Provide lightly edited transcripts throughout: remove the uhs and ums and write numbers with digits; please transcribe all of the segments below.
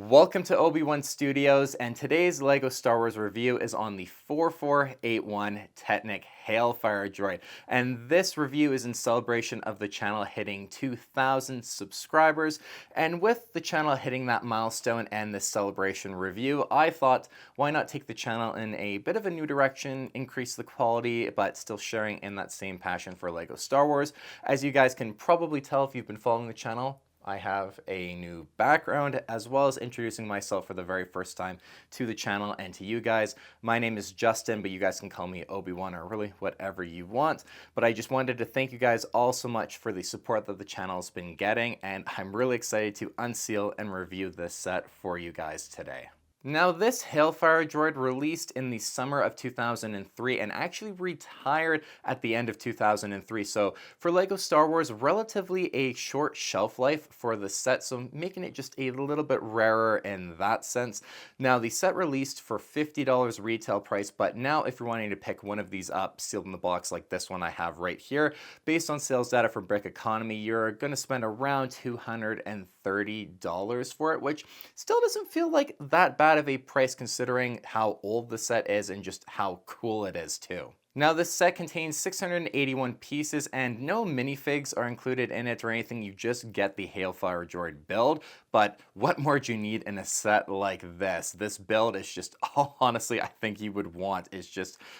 Welcome to Obi-Wan Studios, and today's LEGO Star Wars review is on the 4481 Technic Hailfire droid. And this review is in celebration of the channel hitting 2,000 subscribers. And with the channel hitting that milestone and this celebration review, I thought, why not take the channel in a bit of a new direction, increase the quality, but still sharing in that same passion for LEGO Star Wars. As you guys can probably tell if you've been following the channel, I have a new background, as well as introducing myself for the very first time to the channel and to you guys. My name is Justin, but you guys can call me Obi-Wan or really whatever you want. But I just wanted to thank you guys all so much for the support that the channel's been getting, and I'm really excited to unseal and review this set for you guys today. Now, this Hailfire droid released in the summer of 2003 and actually retired at the end of 2003. So for LEGO Star Wars, relatively a short shelf life for the set, so making it just a little bit rarer in that sense. Now, the set released for $50 retail price, but now if you're wanting to pick one of these up sealed in the box like this one I have right here, based on sales data from Brick Economy, you're going to spend around $230 for it, which still doesn't feel like that bad of a price considering how old the set is and just how cool it is too. Now, this set contains 681 pieces and no minifigs are included in it or anything. You just get the Hailfire droid build, but what more do you need in a set like this? This build is just all honestly I think you would want.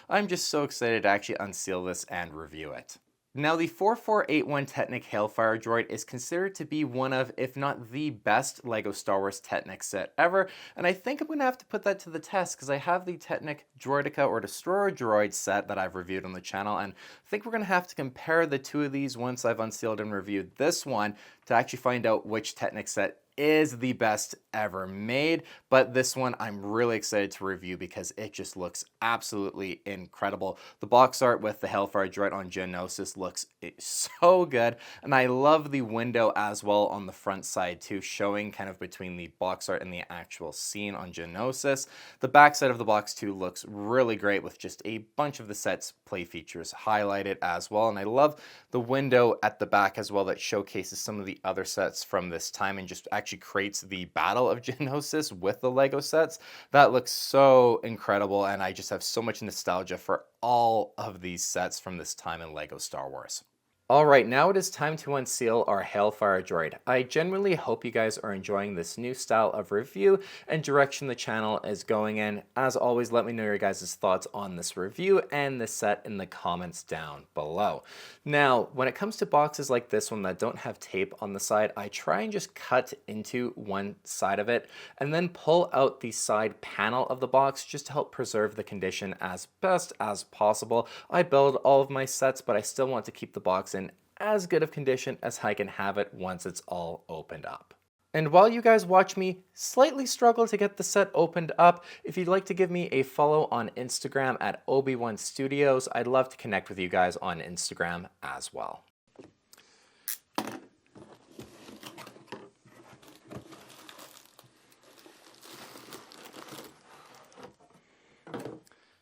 I'm just so excited to actually unseal this and review it. Now, the 4481 Technic Hailfire droid is considered to be one of, if not the best LEGO Star Wars Technic set ever, and I think I'm going to have to put that to the test because I have the Technic Droidica or Destroyer droid set that I've reviewed on the channel, and I think we're going to have to compare the two of these once I've unsealed and reviewed this one to actually find out which Technic set is the best ever made. But this one I'm really excited to review because it just looks absolutely incredible. The box art with the Hailfire droid on Geonosis looks so good, and I love the window as well on the front side too, showing kind of between the box art and the actual scene on Geonosis. The back side of the box too looks really great with just a bunch of the set's play features highlighted as well, and I love the window at the back as well that showcases some of the other sets from this time and just actually creates the Battle of Geonosis with the LEGO sets. That looks so incredible, and I just have so much nostalgia for all of these sets from this time in LEGO Star Wars. Alright, now it is time to unseal our Hailfire droid. I genuinely hope you guys are enjoying this new style of review and direction the channel is going in. As always, let me know your guys' thoughts on this review and this set in the comments down below. Now, when it comes to boxes like this one that don't have tape on the side, I try and just cut into one side of it and then pull out the side panel of the box just to help preserve the condition as best as possible. I build all of my sets, but I still want to keep the box in as good of condition as I can have it once it's all opened up. And while you guys watch me slightly struggle to get the set opened up, if you'd like to give me a follow on Instagram at Obi-Wan Studios, I'd love to connect with you guys on Instagram as well.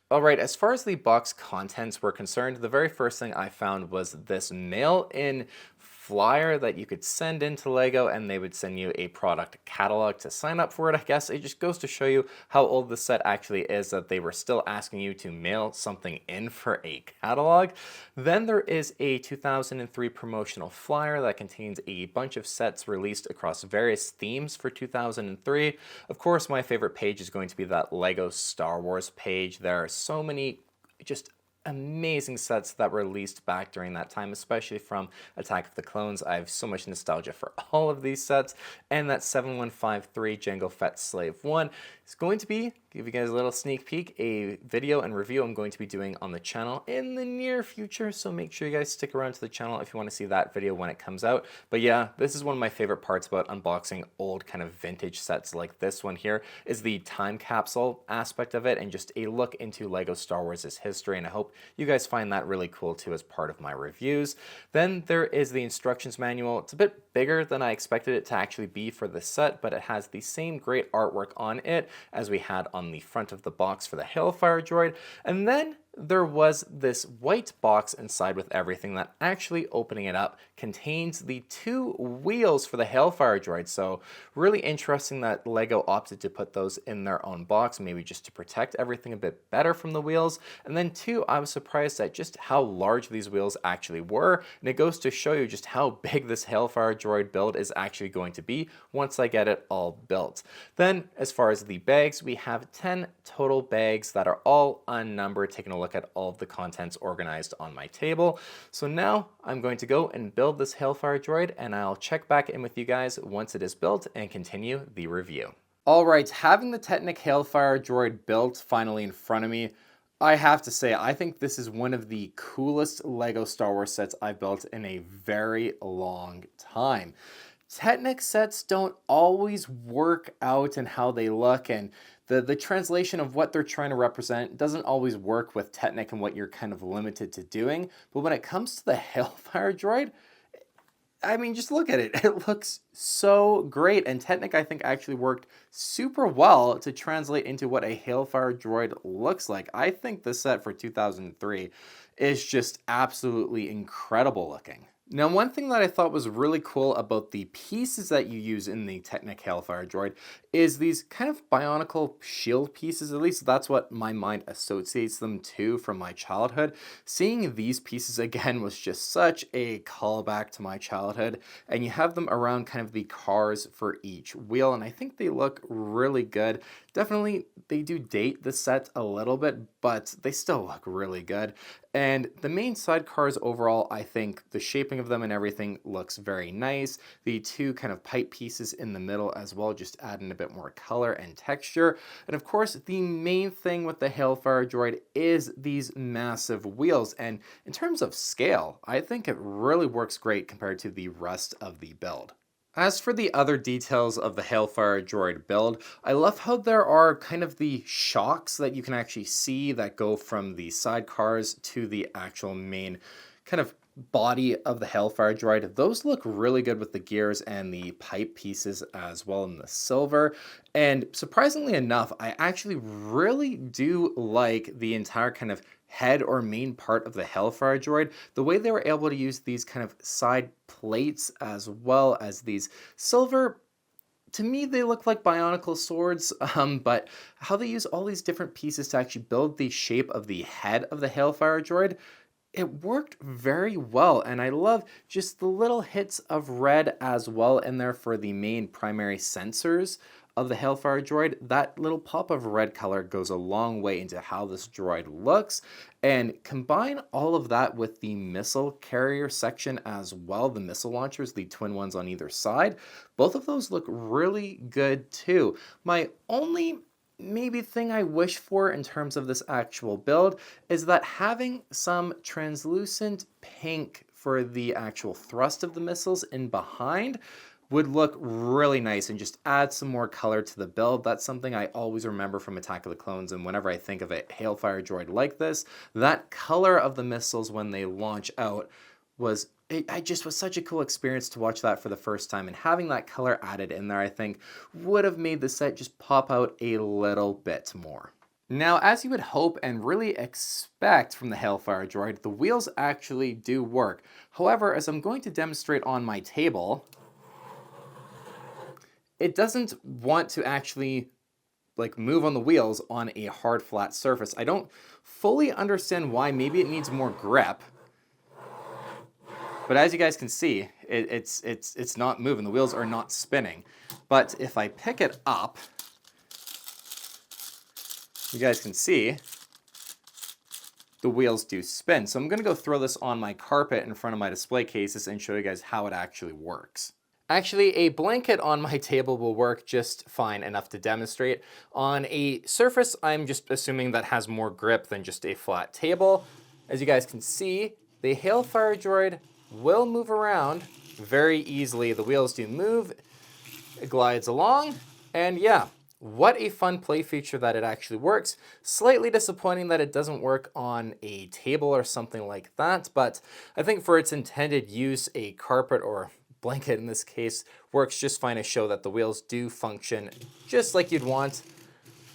Alright, as far as the box contents were concerned, the very first thing I found was this mail-in flyer that you could send into LEGO and they would send you a product catalog to sign up for it. I guess it just goes to show you how old the set actually is that they were still asking you to mail something in for a catalog. Then there is a 2003 promotional flyer that contains a bunch of sets released across various themes for 2003. Of course, my favorite page is going to be that LEGO Star Wars page. There are so many just amazing sets that were released back during that time, especially from Attack of the Clones. I have so much nostalgia for all of these sets, and that 7153 Jango Fett Slave 1 is going to be, give you guys a little sneak peek, a video and review I'm going to be doing on the channel in the near future, so make sure you guys stick around to the channel if you want to see that video when it comes out. But yeah, this is one of my favorite parts about unboxing old kind of vintage sets like this one here, is the time capsule aspect of it and just a look into LEGO Star Wars' history, and I hope you guys find that really cool too as part of my reviews. Then there is the instructions manual. It's a bit bigger than I expected it to actually be for this set, but it has the same great artwork on it as we had on the front of the box for the Hailfire droid. And then there was this white box inside with everything that actually opening it up contains the 2 wheels for the Hailfire droid. So really interesting that LEGO opted to put those in their own box, maybe just to protect everything a bit better from the wheels. And then 2, I was surprised at just how large these wheels actually were. And it goes to show you just how big this Hailfire droid build is actually going to be once I get it all built. Then as far as the bags, we have 10 total bags that are all unnumbered, taking a look at all of the contents organized on my table. So now I'm going to go and build this Hailfire droid, and I'll check back in with you guys once it is built and continue the review. Alright, having the Technic Hailfire droid built finally in front of me, I have to say, I think this is one of the coolest LEGO Star Wars sets I've built in a very long time. Technic sets don't always work out in how they look, and the translation of what they're trying to represent doesn't always work with Technic and what you're kind of limited to doing. But when it comes to the Hailfire droid, I mean, just look at it. It looks so great. And Technic, I think, actually worked super well to translate into what a Hailfire droid looks like. I think this set for 2003 is just absolutely incredible looking. Now, one thing that I thought was really cool about the pieces that you use in the Technic Hailfire droid is these kind of bionicle shield pieces. At least that's what my mind associates them to from my childhood. Seeing these pieces again was just such a callback to my childhood. And you have them around kind of the cars for each wheel, and I think they look really good. Definitely, they do date the set a little bit, but they still look really good. And the main sidecars overall, I think the shaping of them and everything looks very nice. The 2 kind of pipe pieces in the middle as well, just adding a bit more color and texture. And of course, the main thing with the Hailfire droid is these massive wheels. And in terms of scale, I think it really works great compared to the rest of the build. As for the other details of the Hailfire droid build, I love how there are kind of the shocks that you can actually see that go from the sidecars to the actual main kind of body of the Hailfire droid. Those look really good with the gears and the pipe pieces as well in the silver. And surprisingly enough, I actually really do like the entire kind of head or main part of the Hailfire droid. The way they were able to use these kind of side plates as well as these silver, to me, they look like bionicle swords, but how they use all these different pieces to actually build the shape of the head of the Hailfire droid, it worked very well. And I love just the little hits of red as well in there for the main primary sensors of the Hailfire droid. That little pop of red color goes a long way into how this droid looks. And combine all of that with the missile carrier section as well, the missile launchers, the twin ones on either side. Both of those look really good too. My only maybe thing I wish for in terms of this actual build is that having some translucent pink for the actual thrust of the missiles in behind would look really nice and just add some more color to the build. That's something I always remember from Attack of the Clones, and whenever I think of a Hailfire droid like this, that color of the missiles when they launch out was such a cool experience to watch that for the first time, and having that color added in there, I think, would have made the set just pop out a little bit more. Now, as you would hope and really expect from the Hailfire droid, the wheels actually do work. However, as I'm going to demonstrate on my table, it doesn't want to actually move on the wheels on a hard flat surface. I don't fully understand why. Maybe it needs more grip. But as you guys can see, it's not moving. The wheels are not spinning. But if I pick it up, you guys can see the wheels do spin. So I'm going to go throw this on my carpet in front of my display cases and show you guys how it actually works. Actually, a blanket on my table will work just fine enough to demonstrate. On a surface, I'm just assuming that has more grip than just a flat table. As you guys can see, the Hailfire droid will move around very easily. The wheels do move, it glides along, and yeah, what a fun play feature that it actually works. Slightly disappointing that it doesn't work on a table or something like that, but I think for its intended use, a carpet or blanket in this case works just fine to show that the wheels do function just like you'd want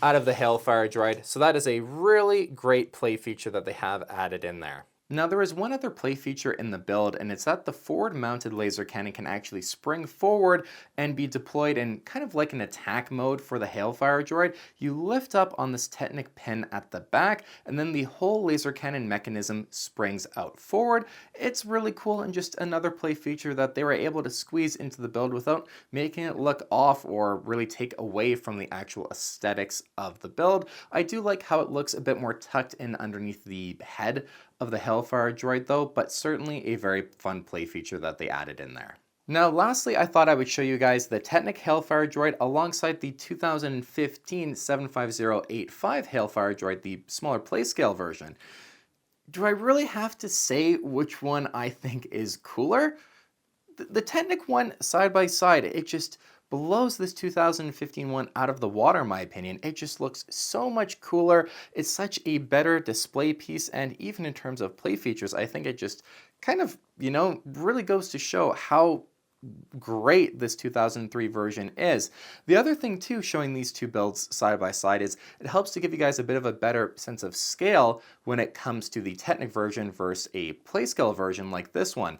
out of the Hailfire droid. So that is a really great play feature that they have added in there. Now there is one other play feature in the build, and it's that the forward mounted laser cannon can actually spring forward and be deployed in kind of like an attack mode for the Hailfire droid. You lift up on this Technic pin at the back, and then the whole laser cannon mechanism springs out forward. It's really cool, and just another play feature that they were able to squeeze into the build without making it look off or really take away from the actual aesthetics of the build. I do like how it looks a bit more tucked in underneath the head of the Hailfire droid though, but certainly a very fun play feature that they added in there. Now lastly, I thought I would show you guys the Technic Hailfire droid alongside the 2015 75085 Hailfire droid, the smaller play scale version. Do I really have to say which one I think is cooler? The Technic one, side by side, it just blows this 2015 one out of the water in my opinion. It just looks so much cooler. It's such a better display piece, and even in terms of play features, I think it just kind of, really goes to show how great this 2003 version is. The other thing too, showing these two builds side by side, is it helps to give you guys a bit of a better sense of scale when it comes to the Technic version versus a playscale version like this one.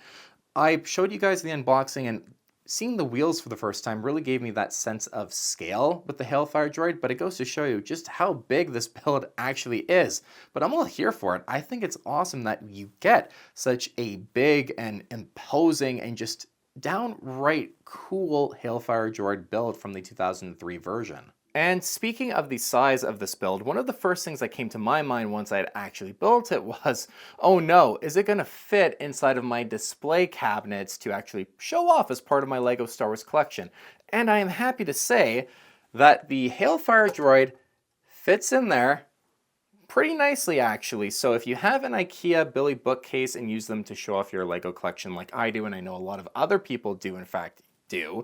I showed you guys the unboxing, and seeing the wheels for the first time really gave me that sense of scale with the Hailfire droid, but it goes to show you just how big this build actually is. But I'm all here for it. I think it's awesome that you get such a big and imposing and just downright cool Hailfire droid build from the 2003 version. And speaking of the size of this build, one of the first things that came to my mind once I had actually built it was, oh no, is it going to fit inside of my display cabinets to actually show off as part of my LEGO Star Wars collection? And I am happy to say that the Hailfire droid fits in there pretty nicely actually. So if you have an IKEA Billy bookcase and use them to show off your LEGO collection like I do, and I know a lot of other people do in fact do,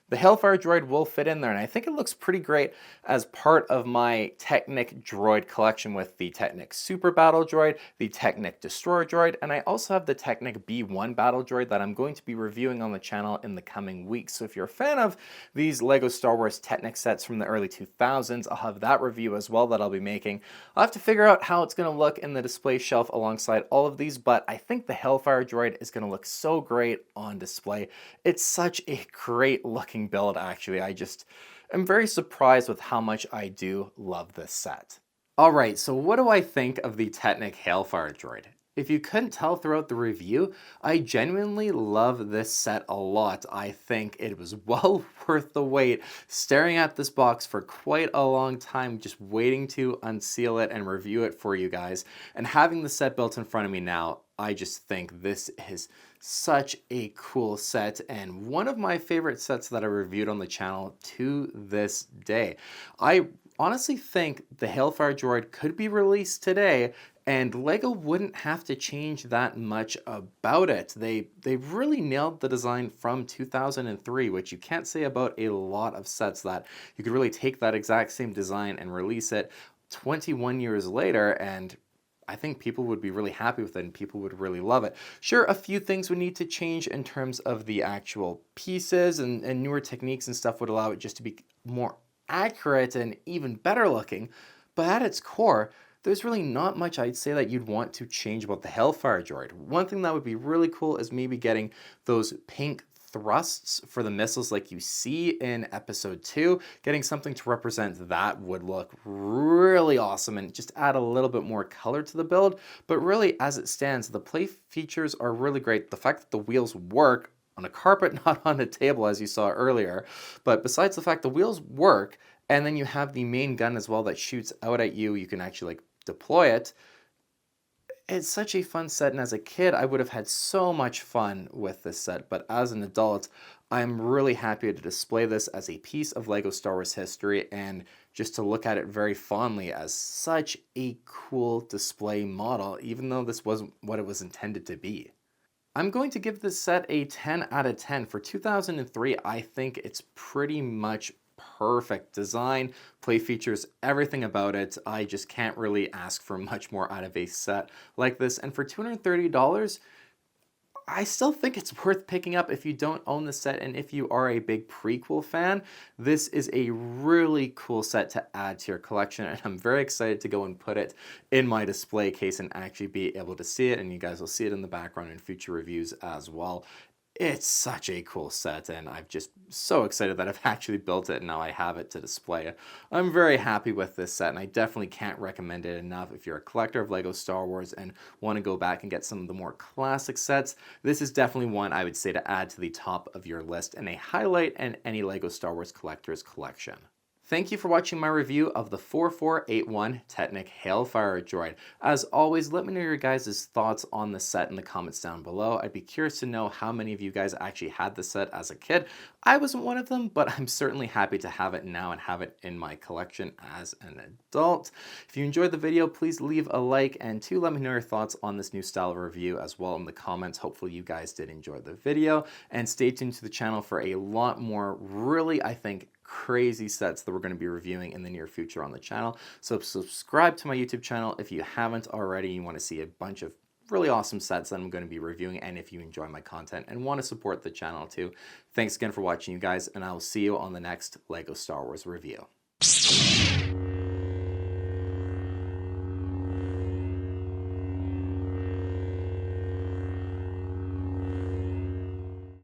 the Hailfire droid will fit in there, and I think it looks pretty great as part of my Technic droid collection with the Technic Super Battle Droid, the Technic Destroyer Droid, and I also have the Technic B1 Battle Droid that I'm going to be reviewing on the channel in the coming weeks. So if you're a fan of these LEGO Star Wars Technic sets from the early 2000s, I'll have that review as well that I'll be making. I'll have to figure out how it's going to look in the display shelf alongside all of these, but I think the Hailfire droid is going to look so great on display. It's such a great looking build actually. I just am very surprised with how much I do love this set. Alright, so what do I think of the Technic Hailfire droid? If you couldn't tell throughout the review, I genuinely love this set a lot. I think it was well worth the wait, staring at this box for quite a long time, just waiting to unseal it and review it for you guys. And having the set built in front of me now, I just think this is such a cool set, and one of my favorite sets that I reviewed on the channel to this day. I honestly think the Hailfire droid could be released today and LEGO wouldn't have to change that much about it. They really nailed the design from 2003, which you can't say about a lot of sets, that you could really take that exact same design and release it 21 years later, and I think people would be really happy with it and people would really love it. Sure, a few things would need to change in terms of the actual pieces, and newer techniques and stuff would allow it just to be more accurate and even better looking, but at its core, there's really not much I'd say that you'd want to change about the Hailfire droid. One thing that would be really cool is maybe getting those pink thrusts for the missiles like you see in episode 2. Getting something to represent that would look really awesome and just add a little bit more color to the build. But really, as it stands, the play features are really great. The fact that the wheels work on a carpet, not on a table as you saw earlier, but besides the fact the wheels work, and then you have the main gun as well that shoots out at you, you can actually deploy it. It's such a fun set, and as a kid, I would have had so much fun with this set, but as an adult, I'm really happy to display this as a piece of LEGO Star Wars history, and just to look at it very fondly as such a cool display model, even though this wasn't what it was intended to be. I'm going to give this set a 10 out of 10. For 2003, I think it's pretty much perfect design, play features, everything about it. I just can't really ask for much more out of a set like this. And for $230, I still think it's worth picking up if you don't own the set, and if you are a big prequel fan, this is a really cool set to add to your collection, and I'm very excited to go and put it in my display case and actually be able to see it, and you guys will see it in the background in future reviews as well. It's such a cool set, and I'm just so excited that I've actually built it and now I have it to display. I'm very happy with this set, and I definitely can't recommend it enough. If you're a collector of LEGO Star Wars and want to go back and get some of the more classic sets, this is definitely one I would say to add to the top of your list and a highlight in any LEGO Star Wars collector's collection. Thank you for watching my review of the 4481 Technic Hailfire droid. As always, let me know your guys' thoughts on the set in the comments down below. I'd be curious to know how many of you guys actually had the set as a kid. I wasn't one of them, but I'm certainly happy to have it now and have it in my collection as an adult. If you enjoyed the video, please leave a like, and let me know your thoughts on this new style of review as well in the comments. Hopefully you guys did enjoy the video, and stay tuned to the channel for a lot more really, I think, crazy sets that we're going to be reviewing in the near future on the channel. So subscribe to my YouTube channel if you haven't already. You want to see a bunch of really awesome sets that I'm going to be reviewing, and if you enjoy my content and want to support the channel too. Thanks again for watching, you guys, and I will see you on the next LEGO Star Wars review.